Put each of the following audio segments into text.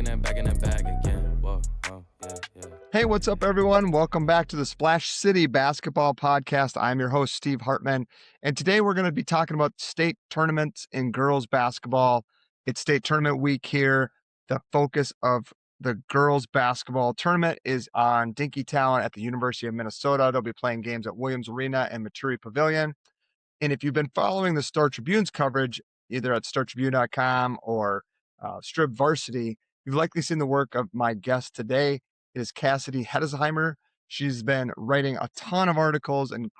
back in the bag again. Whoa, yeah. Hey, what's up, everyone? Welcome back to the Splash City Basketball Podcast. I'm your host, Steve Hartman, and today we're going to be talking about state tournaments in girls basketball. It's state tournament week here. The focus of the girls basketball tournament is on Dinkytown at the University of Minnesota. They'll be playing games at Williams Arena and Maturi Pavilion. And if you've been following the Star Tribune's coverage, either at startribune.com or Strib Varsity, you've likely seen the work of my guest today. It is Cassidy Hettesheimer. She's been writing a ton of articles and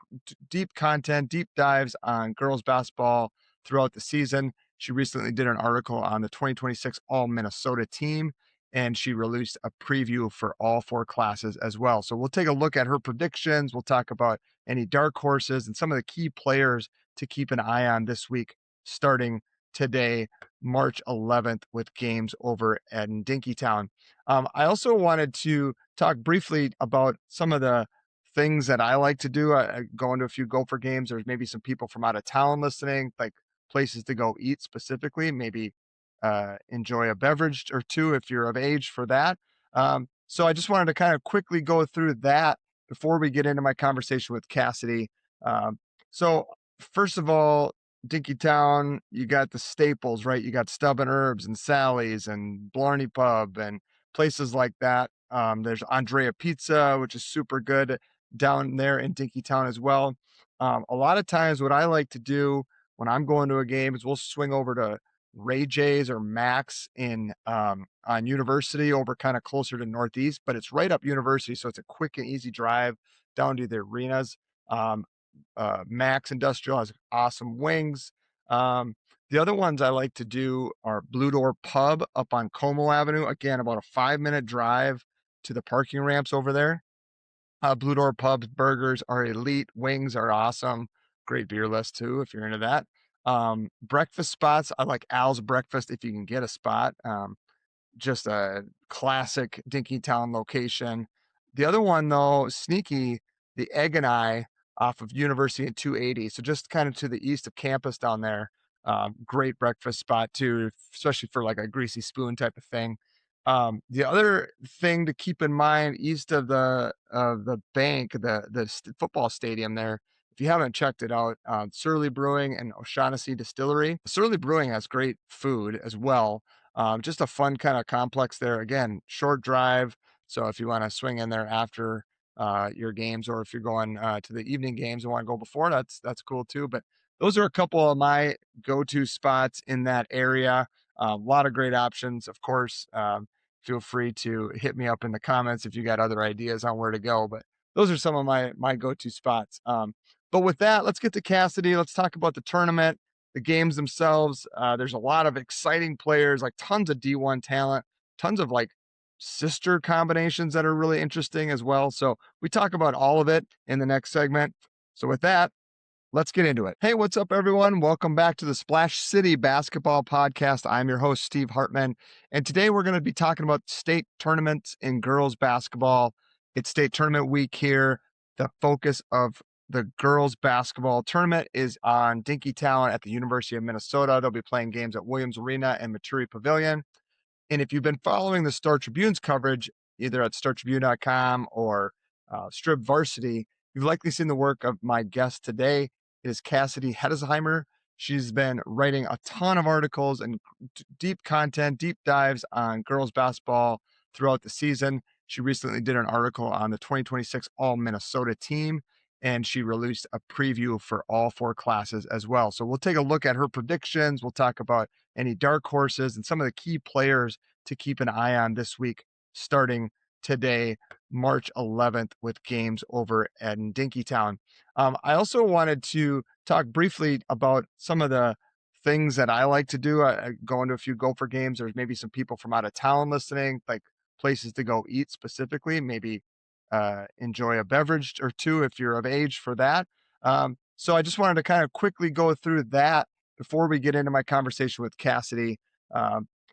deep content, deep dives on girls basketball throughout the season. She recently did an article on the 2026 All-Minnesota team, and she released a preview for all four classes as well. So we'll take a look at her predictions. We'll talk about any dark horses and some of the key players to keep an eye on this week, starting today, March 11th, with games over at Dinkytown. I also wanted to talk briefly about some of the things that I like to do. I go into a few Gopher games. There's maybe some people from out of town listening, like places to go eat specifically, maybe enjoy a beverage or two if you're of age for that. So I just wanted to kind of quickly go through that before we get into my conversation with Cassidy. So first of all, Dinkytown, you got the staples, right? You got Stub and Herbs and Sally's and Blarney Pub and places like that. There's Andrea Pizza, which is super good down there in Dinkytown as well. A lot of times what I like to do when I'm going to a game is we'll swing over to Ray J's or Max in on University, over kind of closer to Northeast, but it's right up University, so it's a quick and easy drive down to the arenas. Max Industrial has awesome wings. The other ones I like to do are Blue Door Pub up on Como Avenue. Again, about a 5-minute drive to the parking ramps over there. Blue Door Pub's burgers are elite. Wings are awesome. Great beer list too, if you're into that. Breakfast spots, I like Al's Breakfast if you can get a spot. Just a classic Dinkytown location. The other one, though, sneaky, the Egg and I off of University and 280. So just kind of to the east of campus down there. Great breakfast spot too, especially for like a greasy spoon type of thing. The other thing to keep in mind east of the bank, the football stadium there, if you haven't checked it out, Surly Brewing and O'Shaughnessy Distillery. Surly Brewing has great food as well. Just a fun kind of complex there. Again, short drive. So if you want to swing in there after your games, or if you're going to the evening games and want to go before, that's cool too. But those are a couple of my go-to spots in that area. A lot of great options, of course. Feel free to hit me up in the comments if you got other ideas on where to go. But those are some of my go-to spots. But with that, let's get to Cassidy. Let's talk about the tournament, the games themselves. There's a lot of exciting players, like tons of D1 talent, tons of like sister combinations that are really interesting as well. So we talk about all of it in the next segment. So with that, let's get into it. Hey, what's up, everyone? Welcome back to the Splash City Basketball Podcast. I'm your host, Steve Hartman, and today we're going to be talking about state tournaments in girls basketball. It's state tournament week here. The focus of the girls basketball tournament is on Dinkytown at the University of Minnesota. They'll be playing games at Williams Arena and Maturi Pavilion. And if you've been following the Star Tribune's coverage, either at startribune.com or Strib Varsity, you've likely seen the work of my guest today. It is Cassidy Hettesheimer. She's been writing a ton of articles and deep content, deep dives on girls basketball throughout the season. She recently did an article on the 2026 All-Minnesota team, and she released a preview for all four classes as well. So we'll take a look at her predictions. We'll talk about any dark horses and some of the key players to keep an eye on this week, starting today, March 11th, with games over at Dinkytown. I also wanted to talk briefly about some of the things that I like to do. I go into a few Gopher games. There's maybe some people from out of town listening, like places to go eat specifically, maybe enjoy a beverage or two if you're of age for that. So I just wanted to kind of quickly go through that before we get into my conversation with Cassidy.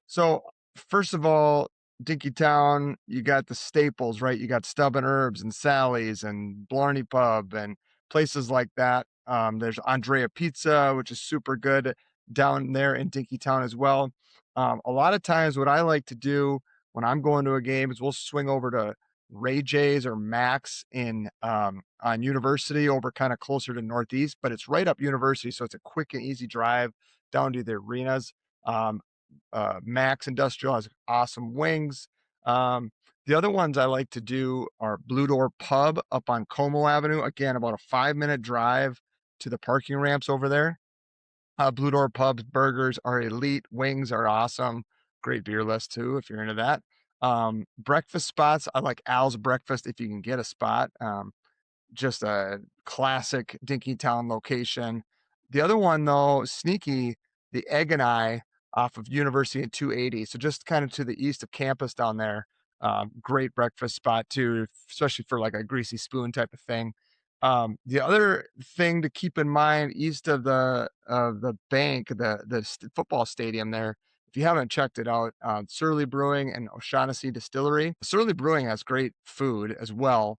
So first of all, Dinkytown, you got the staples, right? You got Stub and Herbs and Sally's and Blarney Pub and places like that. There's Andrea Pizza, which is super good down there in Dinkytown as well. A lot of times what I like to do when I'm going to a game is we'll swing over to Ray J's or Max in on University over kind of closer to Northeast, but it's right up University, so it's a quick and easy drive down to the arenas. Um, Max Industrial has awesome wings. Um, the other ones I like to do are Blue Door Pub up on Como Avenue. Again, about a 5-minute drive to the parking ramps over there. Blue Door Pub's burgers are elite. Wings are awesome. Great beer list too, if you're into that. Breakfast spots, I like Al's Breakfast if you can get a spot. Just a classic Dinkytown location. The other one though, sneaky, the Egg and I off of University and 280. So just kind of to the east of campus down there. Great breakfast spot too, especially for like a greasy spoon type of thing. The other thing to keep in mind east of the bank, football stadium there, if you haven't checked it out, Surly Brewing and O'Shaughnessy Distillery. Surly Brewing has great food as well.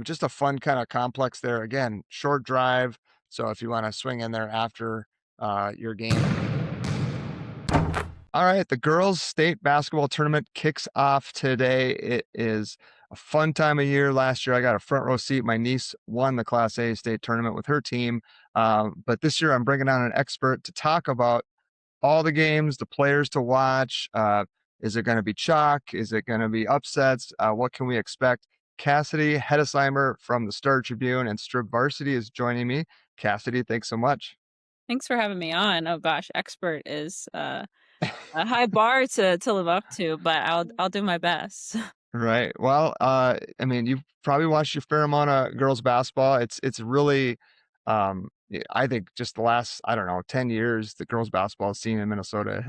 Just a fun kind of complex there. Again, short drive. So if you want to swing in there after your game. All right, the girls' state basketball tournament kicks off today. It is a fun time of year. Last year, I got a front row seat. My niece won the Class A state tournament with her team. But this year, I'm bringing on an expert to talk about all the games, the players to watch. Is it going to be chalk? Is it going to be upsets? What can we expect? Cassidy Hettesheimer from the Star Tribune and Strib Varsity is joining me. Cassidy, thanks so much. Thanks for having me on. Oh gosh, expert is a high bar to live up to, but I'll do my best. Right. Well, I mean, you've probably watched a fair amount of girls basketball. It's really, I think just the last, I don't know, 10 years, the girls basketball scene in Minnesota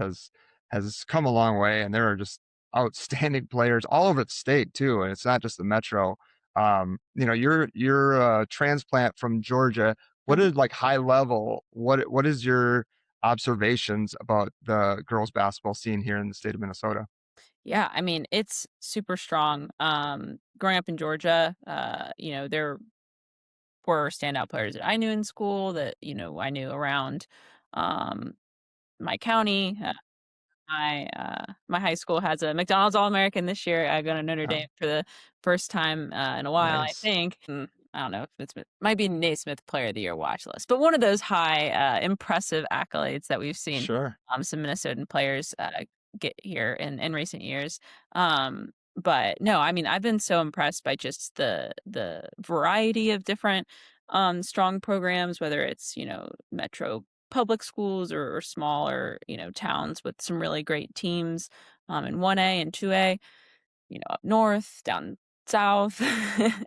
has come a long way, and there are just outstanding players all over the state too. And it's not just the metro. You're a transplant from Georgia. What Mhm. is like high level? What is your observations about the girls basketball scene here in the state of Minnesota? Yeah, I mean, it's super strong. Growing up in Georgia, there were standout players that I knew in school that, I knew around um my county. My high school has a McDonald's All-American this year. I go to Notre Oh, Dame for the first time in a while, I nice. think. I don't know if might be Naismith Player of the Year watch list, but one of those high, impressive accolades that we've seen Sure. some Minnesotan players get here in recent years. But no, I mean, I've been so impressed by just the variety of different strong programs, whether it's metro public schools or smaller, towns with some really great teams in 1A and 2A, up north, down south.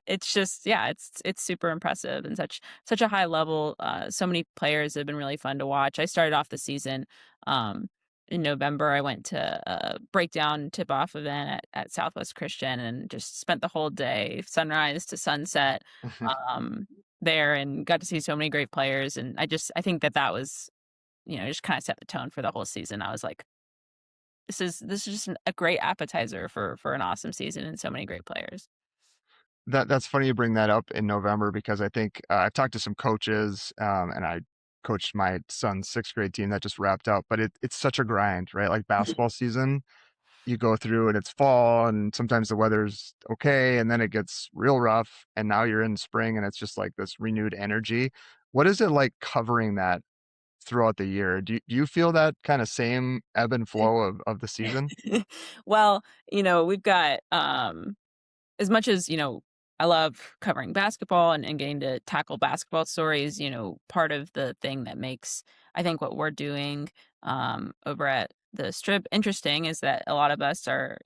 It's just, yeah, it's super impressive and such a high level. So many players have been really fun to watch. I started off the season um, in November. I went to a breakdown tip off event at Southwest Christian and just spent the whole day, sunrise to sunset, um, there, and got to see so many great players. And I think that was, just kind of set the tone for the whole season. I was like, this is just a great appetizer for an awesome season and so many great players. That's funny you bring that up in November because I think I've talked to some coaches, and I coached my son's sixth grade team that just wrapped up. But it's such a grind, right? Like basketball season, you go through and it's fall, and sometimes the weather's okay, and then it gets real rough, and now you're in spring, and it's just like this renewed energy. What is it like covering that throughout the year? Do you feel that kind of same ebb and flow of the season? Well, we've got as much as, I love covering basketball and getting to tackle basketball stories, part of the thing that makes, I think, what we're doing over at the Strip interesting is that a lot of us are,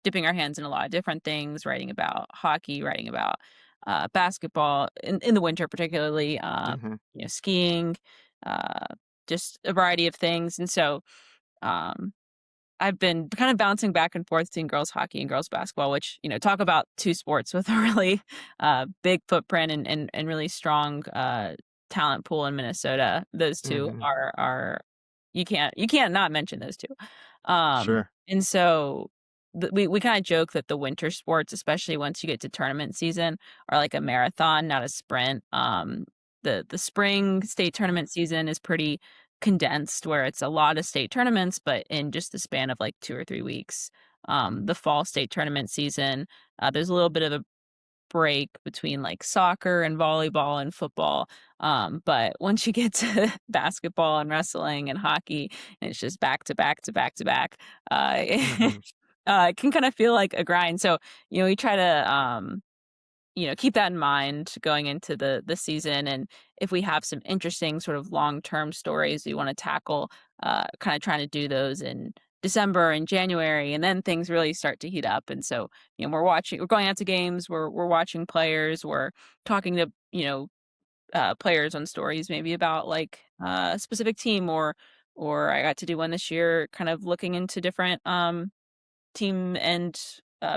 dipping our hands in a lot of different things, writing about hockey, writing about basketball in the winter, particularly, Hmm. skiing, uh, just a variety of things. And so, um, I've been kind of bouncing back and forth between girls hockey and girls basketball, which, talk about two sports with a really big footprint and really strong talent pool in Minnesota. Those two Hmm. are you can't not mention those two. And so we kind of joke that the winter sports, especially once you get to tournament season, are like a marathon, not a sprint. The spring state tournament season is pretty condensed where it's a lot of state tournaments, but in just the span of like 2 or 3 weeks. the fall state tournament season. There's a little bit of a break between like soccer and volleyball and football. But once you get to basketball and wrestling and hockey, and it's just back to back to back to back, Hmm. it can kind of feel like a grind. So, we try to, keep that in mind going into the season. And if we have some interesting sort of long-term stories we want to tackle, kind of trying to do those in December and January, and then things really start to heat up. And so, we're going out to games, we're watching players, we're talking to, players on stories maybe about like a specific team, or I got to do one this year kind of looking into different team and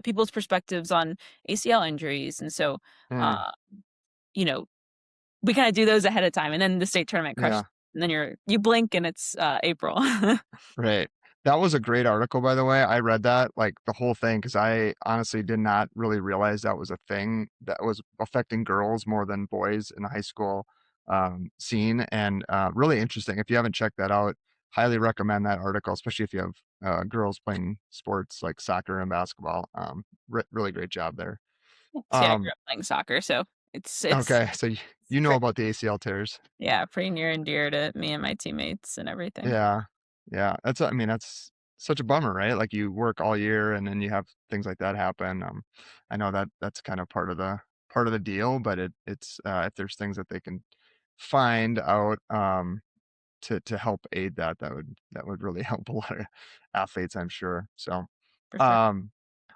people's perspectives on ACL injuries. And so, Mm, uh, you know, we kind of do those ahead of time, and then the state tournament crushes, yeah. and then you blink and it's April. Right. That was a great article, by the way. I read that, like the whole thing, because I honestly did not really realize that was a thing that was affecting girls more than boys in the high school scene. And really interesting. If you haven't checked that out, highly recommend that article, especially if you have girls playing sports like soccer and basketball. Really great job there. See, I grew Um, up playing soccer, so it's okay, so you know pretty, about the ACL tears. yeah, pretty near and dear to me and my teammates and everything. Yeah. Yeah. I mean, that's such a bummer, right? Like you work all year and then you have things like that happen. I know that that's kind of part of the deal, but it's if there's things that they can find out to help aid that, that would really help a lot of athletes, I'm sure. So For sure. um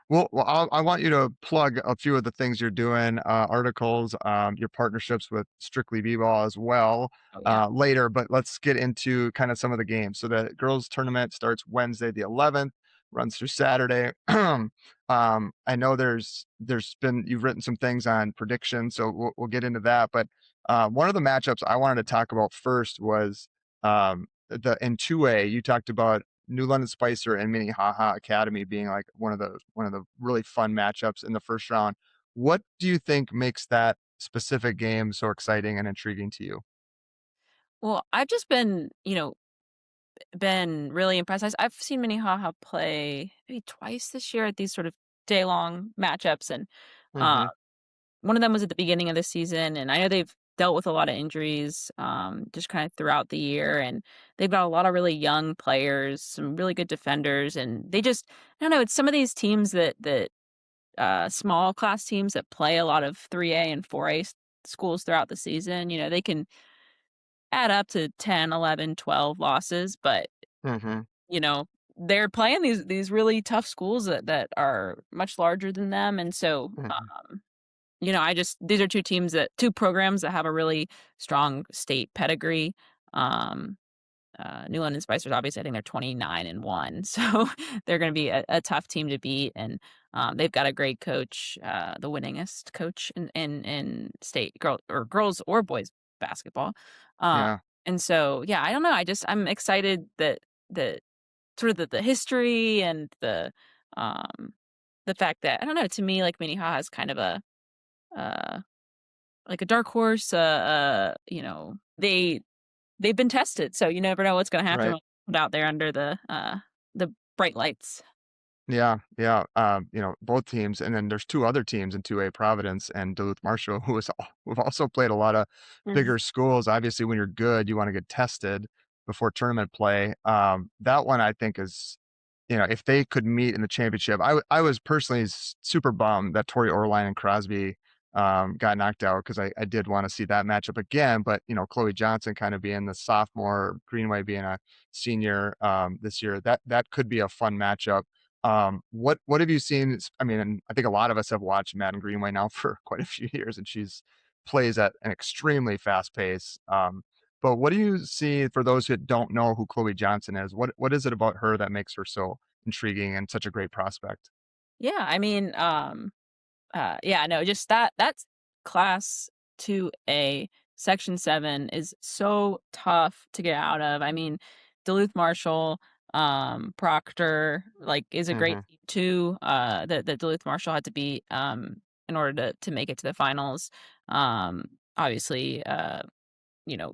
well, I want you to plug a few of the things you're doing, articles, your partnerships with Strictly B-Ball as well, Oh yeah. later, but let's get into kind of some of the games. So the girls tournament starts Wednesday the 11th, runs through Saturday. I know you've written some things on predictions, so we'll get into that. But one of the matchups I wanted to talk about first was the in 2A. You talked about New London Spicer and Minnehaha Academy being like one of the really fun matchups in the first round. What do you think makes that specific game so exciting and intriguing to you? Well, I've just been really impressed. I've seen Minnehaha play maybe twice this year at these sort of day-long matchups, and uh, Hmm. one of them was at the beginning of the season, and I know they've dealt with a lot of injuries, just kind of throughout the year, and they've got a lot of really young players, some really good defenders, and I don't know, it's some of these teams that small class teams that play a lot of 3A and 4A schools throughout the season, they can add up to 10, 11, 12 losses, but Hmm. you know, they're playing these really tough schools that are much larger than them, and so, Hmm. I just these are 2 programs that have a really strong state pedigree. Um, New London Spicers, obviously, I think they're 29-1, so they're gonna be a tough team to beat, and, they've got a great coach, the winningest coach in state girls or boys basketball. Uh, Yeah. and so, yeah, I don't know, I'm excited that sort of the history and um, the fact that I don't know, to me, like, Minnehaha is kind of uh, like a dark horse, they've been tested, so you never know what's gonna happen Right. when put out there under the bright lights. Yeah, yeah, both teams, and then there's 2 other teams in 2A, Providence and Duluth Marshall, who've also played a lot of Mhm. bigger schools. Obviously, when you're good, you wanna get tested before tournament play. That one I think is, if they could meet in the championship, I was personally super bummed that Tori Orline and Crosby got knocked out because I did want to see that matchup again. But Chloe Johnson kind of being the sophomore, Greenway being a senior this year, that could be a fun matchup. What have you seen? I mean, and I think a lot of us have watched Maddyn Greenway now for quite a few years, and she's plays at an extremely fast pace. But what do you see for those who don't know who Chloe Johnson is? What is it about her that makes her so intriguing and such a great prospect? Yeah, I mean, yeah, no, just that's class 2A, section 7 is so tough to get out of. I mean, Duluth Marshall, Proctor, like, is a great Hmm. team too, that Duluth Marshall had to beat, in order to make it to the finals. Um, Obviously, you know,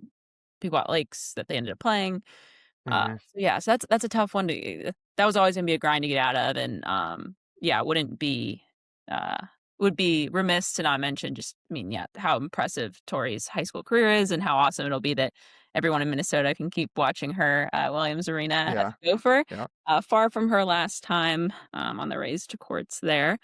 Pequot Lakes that they ended up playing. Hmm. So that's a tough one that was always gonna be a grind to get out of, and yeah, uh would be remiss to not mention just, I mean, yeah, how impressive Tori's high school career is, and how awesome it'll be that everyone in Minnesota can keep watching her at Williams Arena as Yeah. a Gopher. Yeah. Far from her last time on the raised courts there.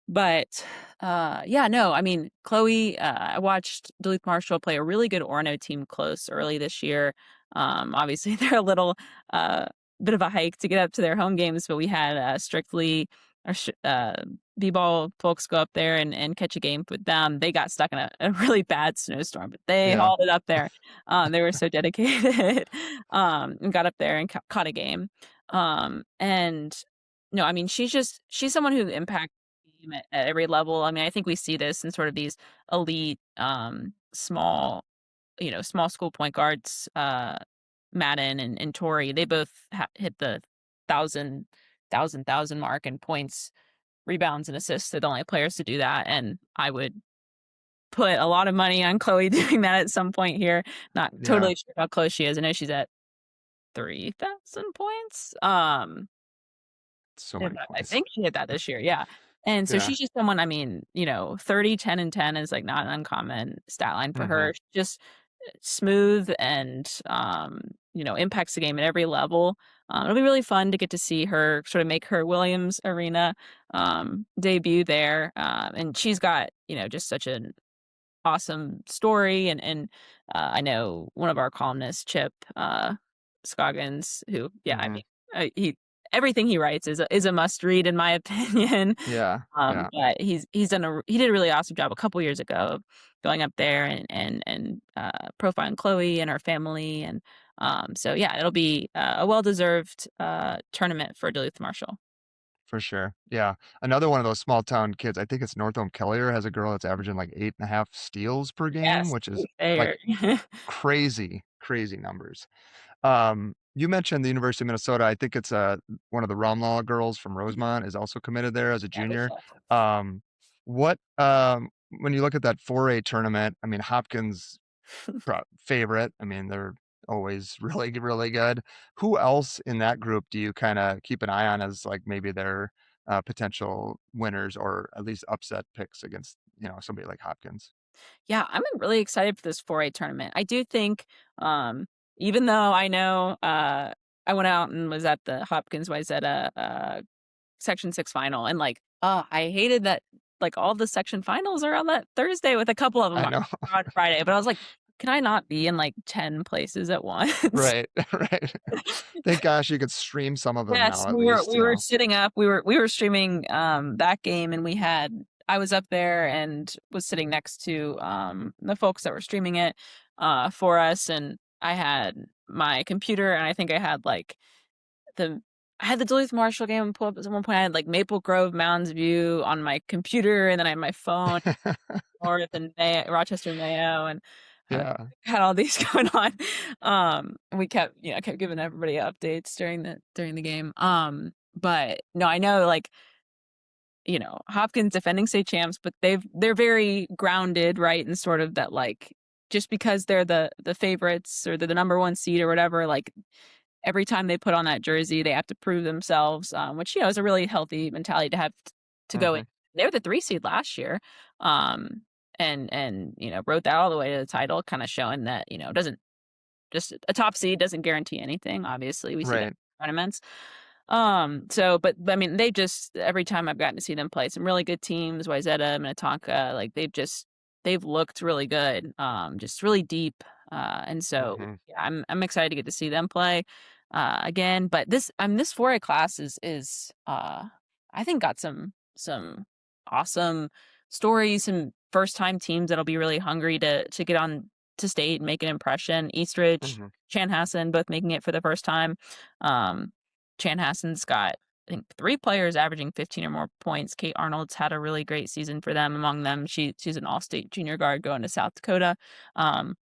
But yeah, no, I mean, Chloe, I watched Duluth Marshall play a really good Orono team close early this year. Obviously, they're a little uh, bit of a hike to get up to their home games, but we had strictly our B-ball folks go up there and catch a game with them. They got stuck in a really bad snowstorm, but they Yeah. hauled it up there. They were so dedicated and got up there and caught a game. And no, I mean, she's someone who impacts team at every level. I mean, I think we see this in sort of these elite, small, small school point guards, Maddyn and Tourney. They both hit the thousand mark in points, rebounds, and assists. They're the only players to do that, and I would put a lot of money on Chloe doing that at some point here. Not Yeah. totally sure how close she is. I know she's at 3,000 points. So Did many that. I points. think she hit that this year, yeah. And so Yeah. she's just someone, I mean, 30, 10, and 10 is, like, not an uncommon stat line for Hmm. her. Just smooth and, impacts the game at every level. It'll be really fun to get to see her sort of make her Williams Arena, debut there, and she's got, just such an awesome story, I know one of our columnists, Chip, Scoggins, who, yeah, I Hmm. mean, he everything he writes is a must read in my opinion. Yeah. Yeah. But he did a really awesome job a couple years ago of going up there and profiling Chloe and her family, and so yeah, it'll be a well deserved tournament for Duluth Marshall. For sure. Yeah. Another one of those small town kids, I think it's Northome Kelliher, has a girl that's averaging like 8.5 steals per game, Yes, which is like there. crazy, crazy numbers. You mentioned the University of Minnesota. I think it's one of the Ramlaw girls from Rosemont is also committed there as a Yeah, junior. Michelle. Um, what when you look at that 4A tournament, I mean Hopkins favorite. I mean, they're always really, really good. Who else in that group do you kind of keep an eye on as like maybe their potential winners or at least upset picks against, somebody like Hopkins? Yeah, I'm really excited for this 4A tournament. I do think, um, even though I know, I went out and was at the Hopkins Wayzata Section 6 final, and like, I hated that like all the section finals are on that Thursday with a couple of them I know. on Friday. But I was like, can I not be in like 10 places at once? Right, right. Thank gosh you could stream some of them Yes, now at we were least, we were sitting up. We were streaming that game, and I was up there and was sitting next to the folks that were streaming it for us, and I had my computer, and I think the I had the Duluth Marshall game pulled up at one point. I had like Maple Grove Mounds View on my computer, and then I had my phone North and Rochester Mayo, and uh, Yeah. had all these going on. And we kept giving everybody updates during the game. But no, I know like Hopkins defending state champs, but they're very grounded, right? And sort of that like just because they're the favorites or they're the number one seed or whatever, like every time they put on that jersey, they have to prove themselves, which is a really healthy mentality to have to go in. Mhm. They were the 3 seed last year, and rode that all the way to the title, kind of showing that doesn't just a top seed doesn't guarantee anything. Obviously, we see that Right. in tournaments. But I mean, they just every time I've gotten to see them play some really good teams, Wayzata, Minnetonka, like they've looked really good, just really deep. And so Mhm. yeah, I'm excited to get to see them play again. But this 4A class is I think got some awesome stories, some first time teams that'll be really hungry to get on to state and make an impression. Eastridge, Mhm. Chanhassen both making it for the first time. Um, Chanhassen's got, I think, 3 players averaging 15 or more points. Kate Arnold's had a really great season for them. Among them, she's an all-state junior guard going to South Dakota.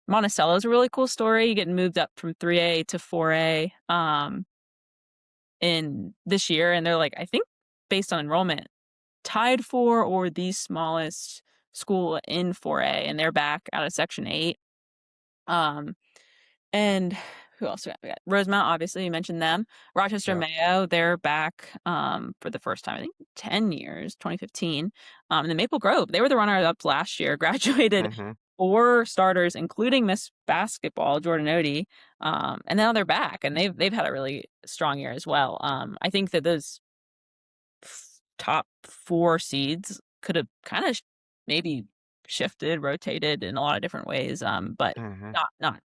Monticello's a really cool story, getting moved up from 3A to 4A in this year, and they're like, I think, based on enrollment, tied for or the smallest school in 4A, and they're back out of Section 8. Um, and who else we got? Rosemount, obviously, you mentioned them. Rochester Yeah. Mayo, they're back for the first time, I think, 10 years, 2015. And the Maple Grove, they were the runner-up last year, graduated Mm-hmm. 4 starters, including Miss Basketball, Jordan Odie. And now they're back, and they've had a really strong year as well. I think that those top 4 seeds could have kind of maybe shifted, rotated in a lot of different ways, but Mm-hmm. not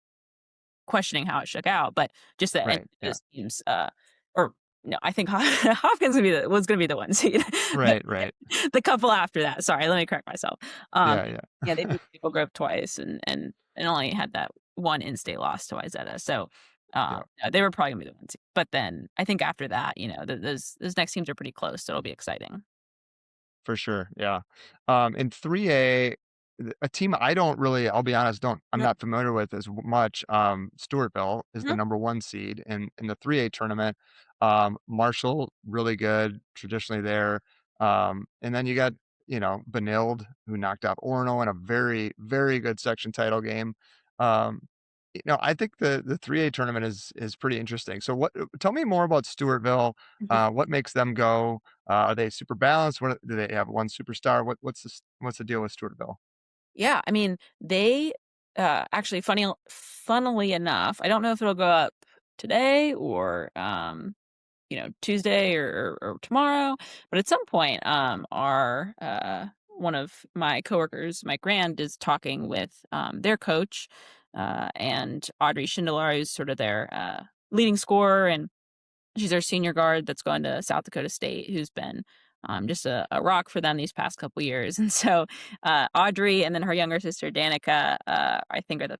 questioning how it shook out, but just that any Right. of Yeah. those teams, or no, I think Hopkins was going to be the 1 seed. But Right. the couple after that, sorry, let me correct myself. Um, Yeah. yeah, they Yeah. beat Maple Grove twice and only had that 1 in-state loss to Wayzata. So Yeah. they were probably going to be the 1 seed. But then I think after that, those next teams are pretty close, so it'll be exciting. For sure, yeah. In 3A, a team I don't really, I'll be honest, I'm Mhm, not familiar with as much. Stewartville is the mhm. number 1 seed in the 3A tournament. Marshall, really good, traditionally there. And then you got, Benilde, who knocked out Orono in a very, very good section title game. Um, I think the 3A tournament is pretty interesting. So tell me more about Stewartville. Mhm. What makes them go? Are they super balanced? Do they have one superstar? What's the deal with Stewartville? Yeah, I mean, they actually funnily enough, I don't know if it'll go up today or Tuesday or tomorrow, but at some point our one of my coworkers, Mike Rand, is talking with their coach and Audrey Schindelar, who's sort of their leading scorer, and she's our senior guard that's going to South Dakota State, who's been just a rock for them these past couple years. And so Audrey and then her younger sister Danica, I think, are the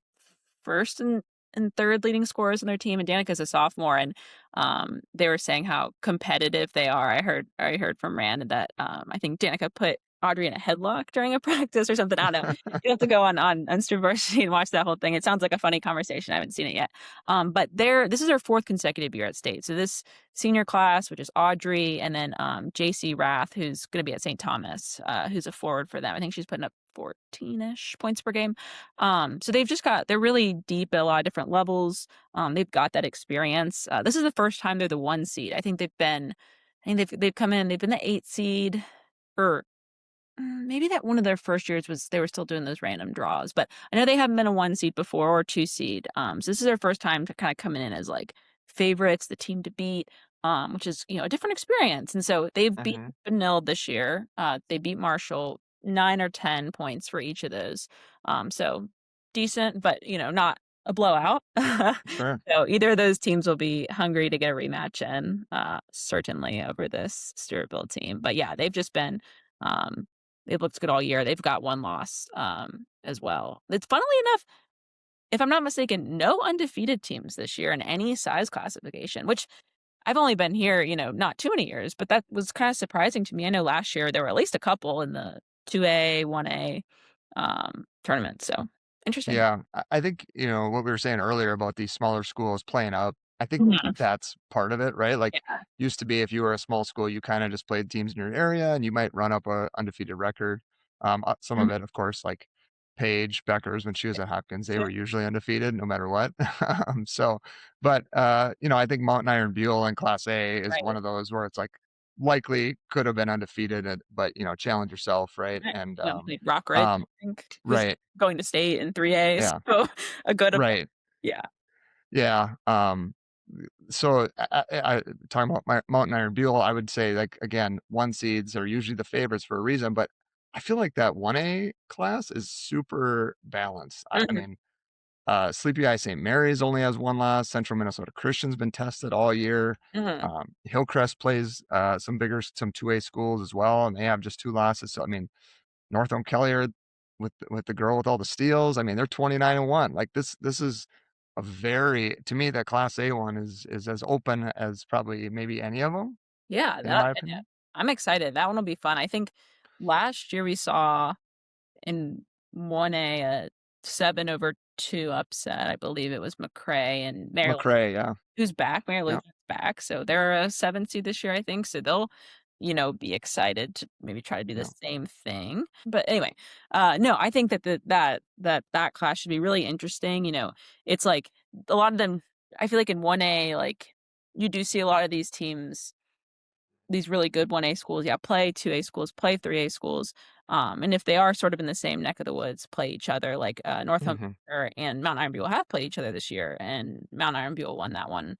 first and third leading scorers in their team. And Danica's a sophomore, and they were saying how competitive they are. I heard from Rand that I think Danica put Audrey in a headlock during a practice or something. I don't know. You have to go on Strib Varsity and watch that whole thing. It sounds like a funny conversation. I haven't seen it yet. But this is her 4th consecutive year at state. So this senior class, which is Audrey, and then JC Rath, who's going to be at St. Thomas, who's a forward for them. I think she's putting up 14-ish points per game. So they're really deep at a lot of different levels. They've got that experience. This is the first time they're the 1 seed. I think they've come in, they've been the 8 seed, or maybe that one of their first years was they were still doing those random draws, but I know they haven't been a 1 seed before or 2 seed. So this is their first time to kind of coming in as like favorites, the team to beat, which is, a different experience. And so they've beat Mhm. Benilde this year. They beat Marshall 9 or 10 points for each of those. So decent, but not a blowout. Sure. So either of those teams will be hungry to get a rematch in, certainly over this Stewartville team. But yeah, they've just been they've looked good all year. They've got 1 loss as well. It's funnily enough, if I'm not mistaken, no undefeated teams this year in any size classification, which I've only been here, not too many years, but that was kind of surprising to me. I know last year there were at least a couple in the 2A, 1A tournament. So interesting. Yeah, I think, what we were saying earlier about these smaller schools playing up, I think Mhm. that's part of it, right? Like, Yeah. used to be if you were a small school, you kind of just played teams in your area and you might run up a undefeated record. Some Mhm. of it, of course, like Paige Beckers when she was at Hopkins, they Yeah. were usually undefeated no matter what. But I think Mountain Iron Buell in Class A is one Right. of those where it's like likely could have been undefeated, but challenge yourself, right? Right. And And then played Rockridge, um, I think, who's right, going to state in 3A. yeah, So a good amount. right. Yeah. Yeah, so talking about my Mountain Iron Buell, I would say, like, again, 1 seeds are usually the favorites for a reason, but I feel like that 1A class is super balanced. I Mhm. mean, Sleepy Eye St. Mary's only has 1 loss, Central Minnesota Christian's been tested all year, Mhm. Hillcrest plays, some 2A schools as well, and they have just 2 losses, so, I mean, Northome Kelliher with the girl with all the steals, I mean, they're 29-1. Like, this is a very to me, the Class A one is as open as probably maybe any of them, Yeah, in my opinion. I'm excited. That one will be fun. I think last year we saw in 1A a 7-2 upset. I believe it was McRae and Maryland, McRae, yeah, who's back. Mary yeah, Lou's back, so they're a 7 seed this year, I think. So they'll, be excited to maybe try to do the yeah, same thing. But anyway, no, I think that that class should be really interesting. It's like a lot of them. I feel like in 1A, like you do see a lot of these teams, these really good 1A schools, play 2A schools, play 3A schools. And if they are sort of in the same neck of the woods, play each other, like Northome Hmm. and Mount Iron Buell have played each other this year, and Mount Iron Buell won that one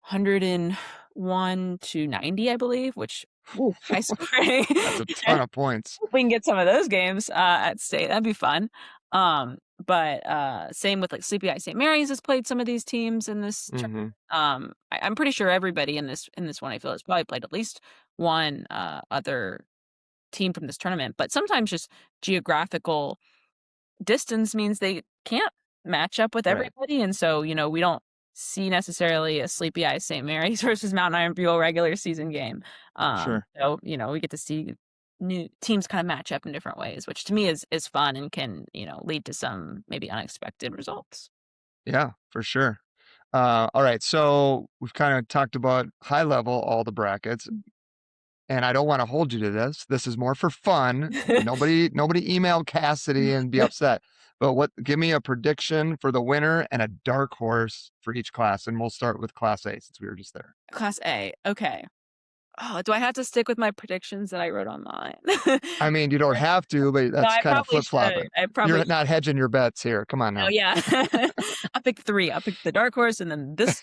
101-90, I believe, which high scoring. That's a ton of points. We can get some of those games at state. That'd be fun. But same with like Sleepy Eye St. Mary's has played some of these teams in this. Hmm. I'm pretty sure everybody in this one I feel has probably played at least one other team from this tournament. But sometimes just geographical distance means they can't match up with Right. everybody, and so we don't see necessarily a Sleepy Eye St. Mary's versus Mount Iron Buell regular season game. Sure. So we get to see new teams kind of match up in different ways, which to me is fun and can lead to some maybe unexpected results. Yeah, for sure. All right, so we've kind of talked about high level all the brackets, and I don't want to hold you to this. This is more for fun. Nobody email Cassidy and be upset. But give me a prediction for the winner and a dark horse for each class, and we'll start with Class A since we were just there. Class A, okay. Oh, do I have to stick with my predictions that I wrote online? I mean, you don't have to, but that's kind of flip-flopping. You're not hedging your bets here. Come on now. Oh, yeah. I'll pick 3. I'll pick the dark horse and then this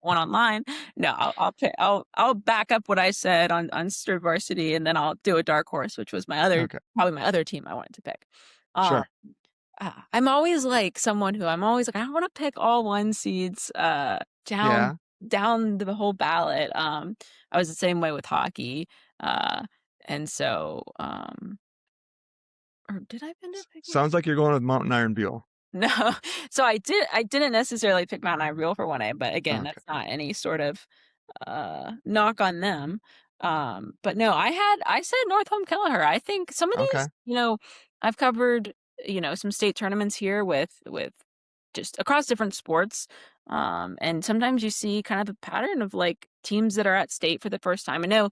one online. No, I'll back up what I said on Strib Varsity, and then I'll do a dark horse, which was probably my other team I wanted to pick. Sure. I'm always like someone who I don't want to pick all 1 seeds down the whole ballot. I was the same way with hockey. And so or did I end up picking? Sounds like you're going with Mountain Iron Buell. No. So I didn't necessarily pick Mount Iron Buell for 1A, but again, that's not any sort of knock on them. But no, I said Northome Kelliher. I think some of these, I've covered, some state tournaments here with just across different sports. And sometimes you see kind of a pattern of like teams that are at state for the first time. I know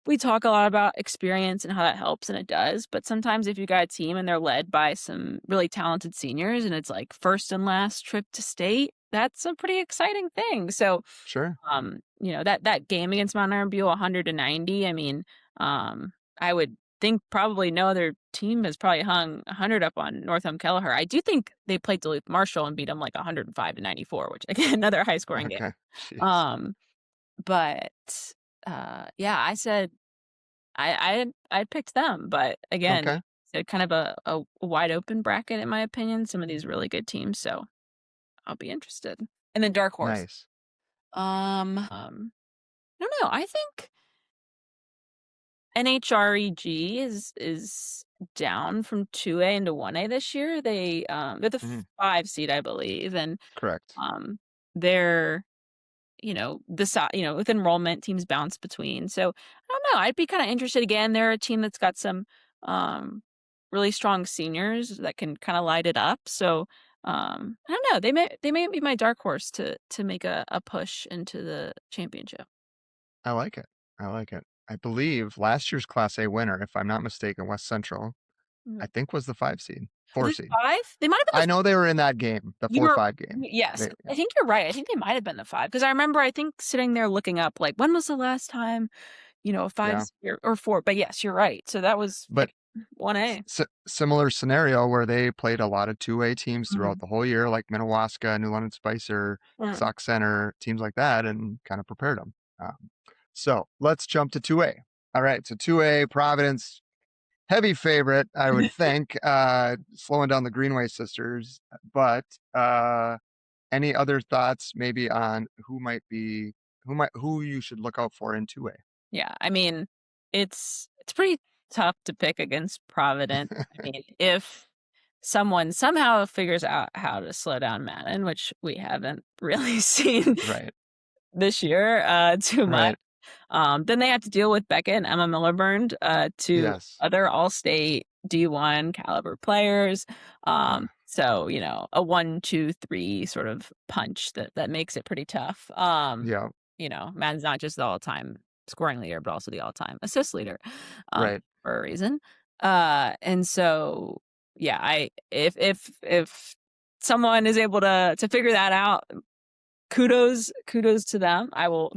we talk a lot about experience and how that helps, and it does. But sometimes if you got a team and they're led by some really talented seniors and it's like first and last trip to state, that's a pretty exciting thing. So, sure. That game against Mount Iron Buell 100-90, I mean, I would think probably no other team has probably hung 100 up on Northome Kelliher. I do think they played Duluth Marshall and beat them like 105-94, which again, another high scoring game. But I said I picked them, but again, it's kind of a wide open bracket in my opinion. Some of these really good teams, so I'll be interested. And then dark horse. Nice. I don't know. I think NHREG is down from 2A into 1A this year. They're the 5 seed, I believe, and correct. They're with enrollment, teams bounce between. So I don't know. I'd be kind of interested. Again, they're a team that's got some really strong seniors that can kind of light it up. So I don't know. They may be my dark horse to make a push into the championship. I like it. I believe last year's Class A winner, if I'm not mistaken, West Central, I think was the 5 seed. 4 seed. 5? They might have been. I know they were in that game, the 4-5 game. Yes, I think you're right. I think they might have been the 5 because I remember sitting there looking up like when was the last time, a 5 or 4. But yes, you're right. So that was 1A. Similar scenario where they played a lot of 2A teams throughout the whole year, like Minnehaha, New London Spicer, Sauk Center, teams like that, and kind of prepared them. So let's jump to 2A. All right, so 2A, Providence, heavy favorite, I would think, slowing down the Greenway sisters. But any other thoughts maybe on who you should look out for in 2A? Yeah, I mean, it's pretty tough to pick against Providence. I mean, if someone somehow figures out how to slow down Maddyn, which we haven't really seen this year too much. Then they have to deal with Becca and Emma Miliband, two other all-state D1 caliber players. So, a 1, 2, 3 sort of punch that makes it pretty tough. Maddyn's not just the all-time scoring leader, but also the all-time assist leader for a reason. And so, if someone is able to figure that out, kudos to them. I will,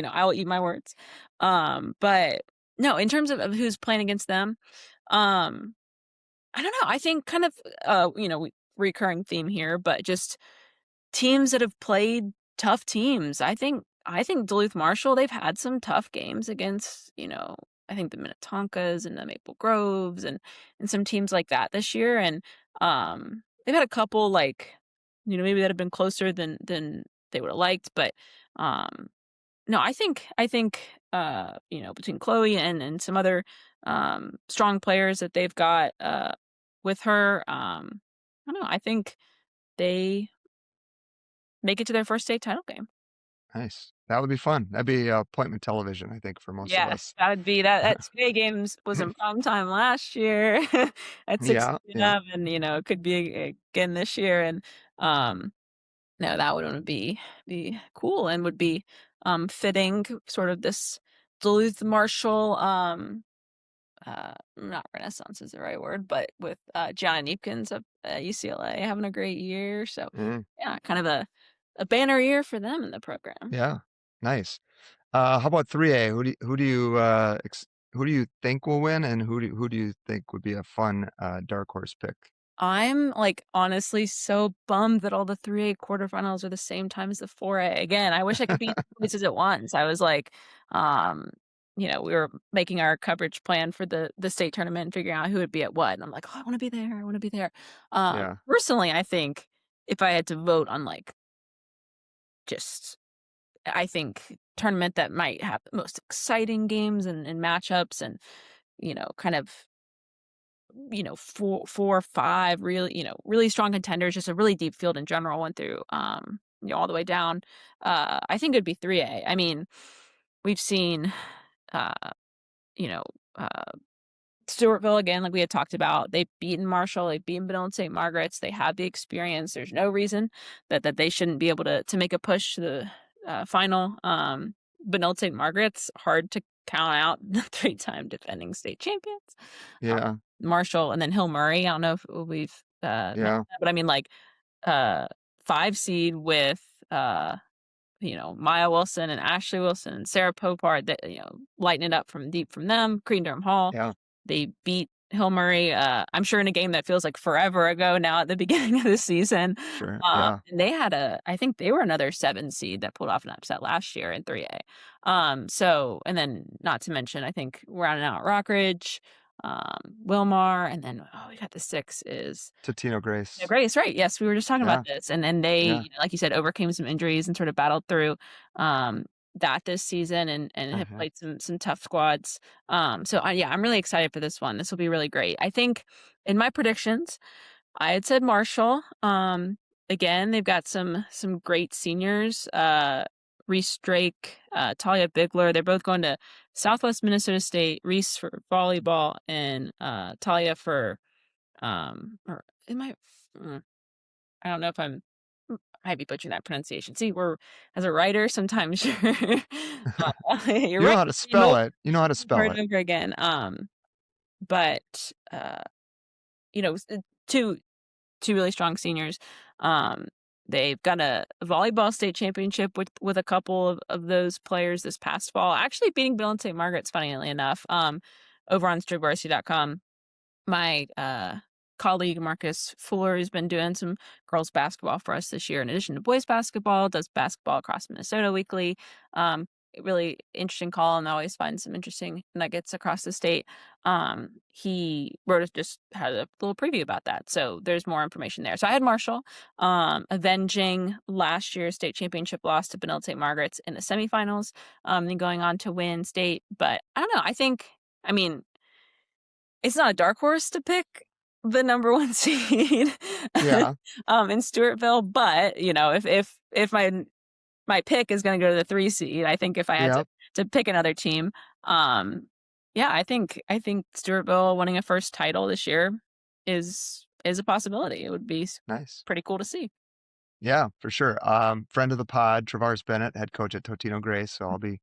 I will eat my words. But no, in terms of who's playing against them, I don't know. I think kind of, recurring theme here, but just teams that have played tough teams. I think Duluth Marshall, they've had some tough games against, I think the Minnetonkas and the Maple Groves and some teams like that this year. And they've had a couple maybe that have been closer than they would have liked. But no, I think between Chloe and some other strong players that they've got with her, I don't know. I think they make it to their first state title game. Nice. That would be fun. That'd be appointment television, I think, for most of us. That would be that. That 2A games was in prime time last year at 6 p.m. and it could be again this year. And no, that would be cool and would be fitting. Sort of this Duluth Marshall. Not renaissance is the right word, but with Gianna Neepkins of UCLA having a great year. So yeah, kind of a banner year for them in the program. Yeah, nice. How about 3A? Who do you think will win, and who do you think would be a fun dark horse pick? I'm honestly so bummed that all the 3A quarterfinals are the same time as the 4A. Again, I wish I could be places at once. I was we were making our coverage plan for the state tournament and figuring out who would be at what. And I'm like, oh, I want to be there. I want to be there. Personally, I think if I had to vote on I think tournament that might have the most exciting games and matchups and, kind of, 4 or 5 really strong contenders, just a really deep field in general, went through, all the way down. I think it'd be 3A. I mean, we've seen, Stewartville, again, like we had talked about, they've beaten Marshall, they've beaten Benilde St. Margaret's, they have the experience. There's no reason that they shouldn't be able to make a push to the final. Benilde St. Margaret's, hard to count out the 3-time defending state champions. Yeah. Marshall, and then Hill Murray. I don't know if we've but I mean 5 seed with Maya Wilson and Ashley Wilson and Sarah Popard, that lighten it up from deep from them. Crean-Durham Hall. Yeah. They beat Hill Murray, I'm sure in a game that feels like forever ago now at the beginning of the season. Sure. And they had I think they were another 7 seed that pulled off an upset last year in 3A. So, and then not to mention, I think rounding out Rockridge, Wilmar, and then we got the 6 is Totino Grace. Grace, right? Yes, we were just talking about this, and then they, like you said, overcame some injuries and sort of battled through that this season and have played some tough squads. So I'm really excited for this one. This will be really great. I think in my predictions, I had said Marshall. Again, they've got some great seniors. Reese Drake, Talia Bigler. They're both going to Southwest Minnesota State. Reese for volleyball and Talia for I don't know if I might be butchering that pronunciation. See, as a writer, sometimes you're you know how to spell it. You know how to spell it over again. But two really strong seniors. They've got a volleyball state championship with a couple of those players this past fall, actually beating Benilde St. Margaret's, funnily enough, over on stribvarsity.com. My colleague Marcus Fuller, who's been doing some girls basketball for us this year in addition to boys basketball, does basketball across Minnesota weekly. Really interesting call, and always find some interesting nuggets across the state. He just had a little preview about that, so there's more information there. So I had Marshall avenging last year's state championship loss to Benilde St. Margaret's in the semifinals, and going on to win state. But I don't know. I mean, it's not a dark horse to pick the number 1 seed in Stewartville, but if my pick is going to go to the 3 seed, I think if I had to pick another team, I think Stewartville winning a first title this year is a possibility. It would be nice, pretty cool to see. Yeah, for sure. Friend of the pod, Travars Bennett, head coach at Totino Grace. So I'll be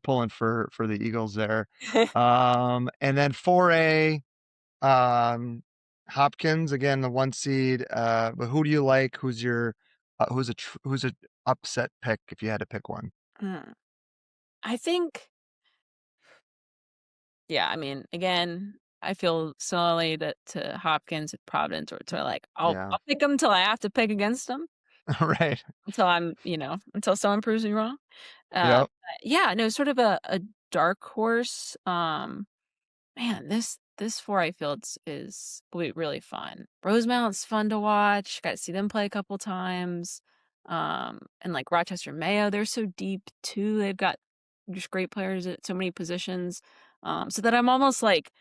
pulling for the Eagles there. And then 4A, Hopkins again, the 1 seed. But who do you like? Who's your who's a upset pick if you had to pick one? Mm. I think, yeah, I mean, again, I feel similarly that to Hopkins at Providence, where it's sort of like Yeah. I'll pick them till I have to pick against them Right. until until someone proves me wrong. Yep. But yeah, no, sort of a dark horse. Man, this 4A Fields is will be really fun. Rosemount's fun to watch. Got to see them play a couple times. And like Rochester Mayo, they're so deep too. They've got just great players at so many positions. So that I'm almost like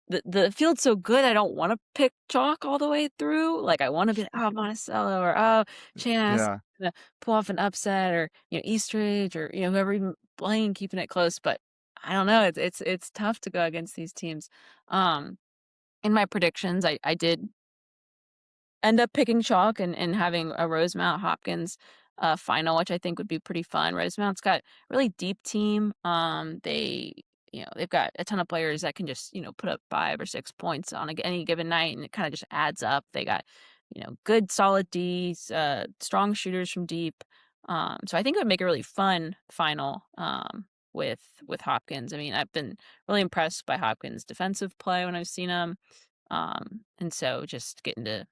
the field's so good, I don't want to pick chalk all the way through. Like I want to be like, oh, Monticello or oh, Chanhassen Yeah. gonna pull off an upset or Eastridge or whoever even playing keeping it close. But I don't know. It's tough to go against these teams. Um, in my predictions, I did end up picking chalk and having a Rosemount Hopkins final, which I think would be pretty fun. Rosemount's got a really deep team. They've got a ton of players that can just put up 5 or 6 points on any given night, and it kind of just adds up. They got good solid D's, strong shooters from deep. So I think it would make a really fun final with Hopkins. I mean, I've been really impressed by Hopkins' defensive play when I've seen him. And so just getting to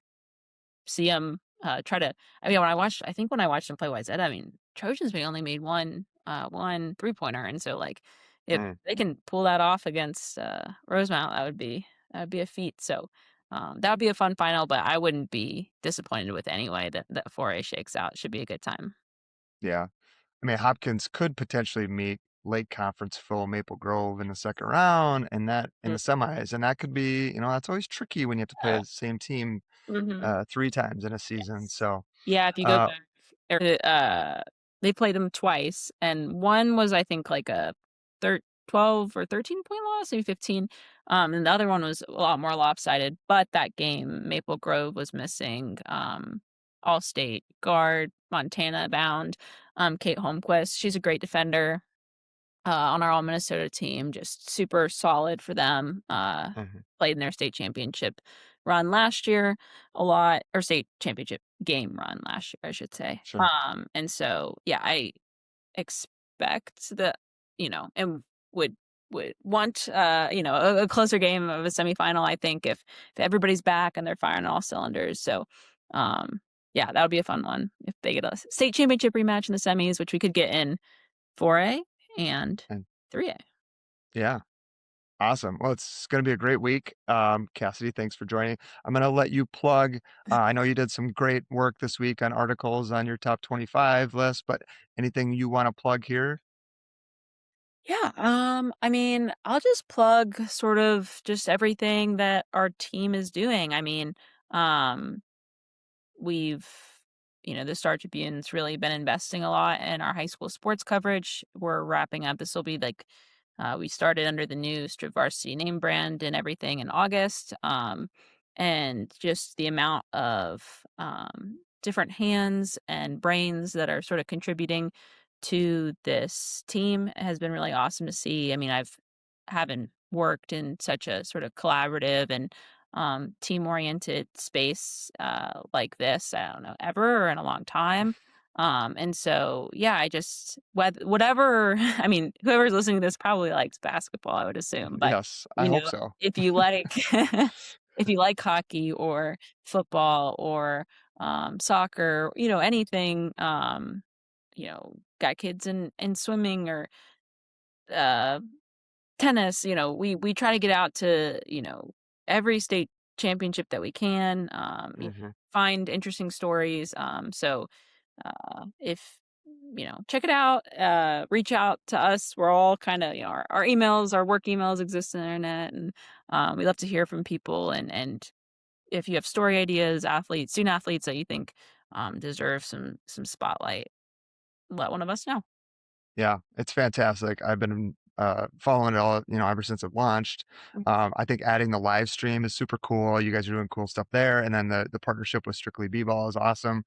see him try to. I mean, when I watched him play YZ, I mean, Trojans may only made one 3-pointer, and so like if Mm. they can pull that off against Rosemount, that would be a feat. So that would be a fun final, but I wouldn't be disappointed with any way that 4A shakes out. Should be a good time. Yeah. I mean, Hopkins could potentially meet Lake Conference Full Maple Grove in the second round and that in Mm. the semis. And that could be, that's always tricky when you have to play Yeah. the same team Mm-hmm. 3 times in a season. Yes. So, Yeah, if you go uh, back, they played them twice, and one was I think like a 12 or 13 point loss, maybe 15. And the other one was a lot more lopsided. But that game, Maple Grove was missing all-state guard, Montana bound, Kate Holmquist. She's a great defender on our all Minnesota team, just super solid for them. mhm, Played in their state championship run last year a lot, or state championship game run last year, I should say. sure. And so yeah, I expect that and would want a closer game of a semifinal. I think if everybody's back and they're firing on all cylinders. So yeah, that would be a fun one if they get a state championship rematch in the semis, which we could get in 4A and And 3A. yeah, awesome. Well, it's going to be a great week. Cassidy, thanks for joining. I'm going to let you plug. I know you did some great work this week on articles on your top 25 list, but anything you want to plug here? Yeah, I mean, I'll just plug sort of just everything that our team is doing. I mean, um, we've, the Star Tribune's really been investing a lot in our high school sports coverage. We're wrapping up. This will be like, we started under the new Strib Varsity name brand and everything in August. And just the amount of different hands and brains that are sort of contributing to this team has been really awesome to see. I mean, haven't worked in such a sort of collaborative and team oriented space like this, I don't know, ever or in a long time. And so, yeah, I just, whatever, I mean, whoever's listening to this probably likes basketball, I would assume. But, Yes, I hope so. if you like, if you like hockey or football or soccer, anything, got kids in swimming or uh, tennis, we try to get out to, every state championship that we can, Hmm. find interesting stories. So if, check it out, reach out to us. We're all kind of, our emails, our work emails exist on the internet, and we love to hear from people. And if you have story ideas, student athletes that you think deserve some spotlight, let one of us know. Yeah, it's fantastic. I've been following it all, ever since it launched. I think adding the live stream is super cool. You guys are doing cool stuff there, and then the partnership with Strictly B-Ball is awesome.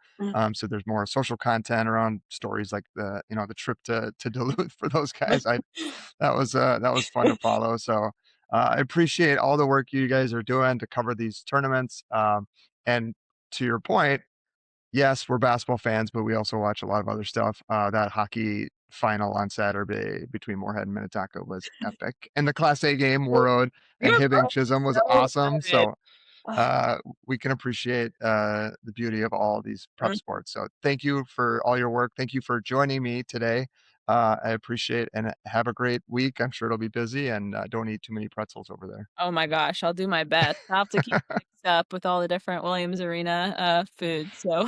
So there's more social content around stories like the trip to Duluth for those guys. That was fun to follow. So I appreciate all the work you guys are doing to cover these tournaments. And to your point, yes, we're basketball fans, but we also watch a lot of other stuff. That hockey final on Saturday between Moorhead and Minnehaha was epic. And the Class A game, Warroad and You're Hibbing both Chisholm was so awesome. excited. So we can appreciate the beauty of all these prep sports. So thank you for all your work. Thank you for joining me today. I appreciate and have a great week. I'm sure it'll be busy, and don't eat too many pretzels over there. Oh my gosh, I'll do my best. I'll have to keep mixed up with all the different Williams Arena foods. So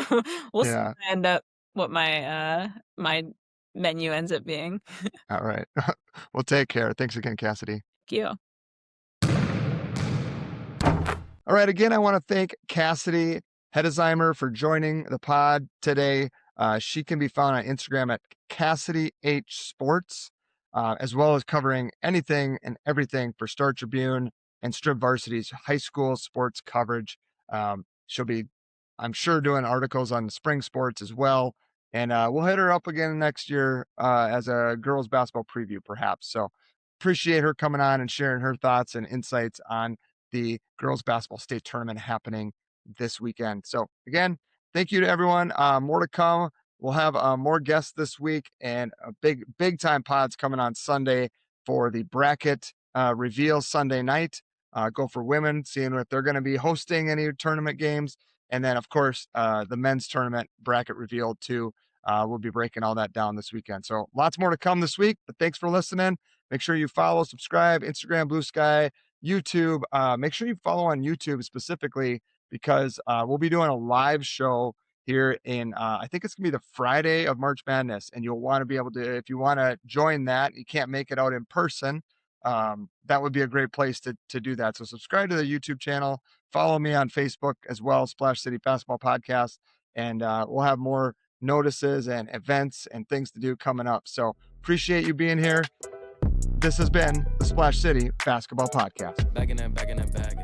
we'll see Yeah. what my menu ends up being. All right. Well, take care. Thanks again, Cassidy. Thank you. All right. Again, I want to thank Cassidy Hettesheimer for joining the pod today. She can be found on Instagram at Cassidy H Sports, as well as covering anything and everything for Star Tribune and Strib Varsity's high school sports coverage. She'll be, I'm sure, doing articles on the spring sports as well. And we'll hit her up again next year as a girls basketball preview, perhaps. So appreciate her coming on and sharing her thoughts and insights on the girls basketball state tournament happening this weekend. So again, thank you to everyone. More to come. We'll have more guests this week and a big time pods coming on Sunday for the bracket reveal Sunday night. Go for women, seeing if they're going to be hosting any tournament games. And then, of course, the men's tournament bracket reveal too. We'll be breaking all that down this weekend. So lots more to come this week, but thanks for listening. Make sure you follow, subscribe, Instagram, Blue Sky, YouTube. Make sure you follow on YouTube specifically because we'll be doing a live show here in, I think it's gonna be the Friday of March Madness. And you'll want to be able to, if you want to join that, you can't make it out in person. That would be a great place to do that. So subscribe to the YouTube channel, follow me on Facebook as well, Splash City Basketball Podcast. And we'll have more notices and events and things to do coming up. So appreciate you being here. This has been the Splash City Basketball Podcast. Back in that bag.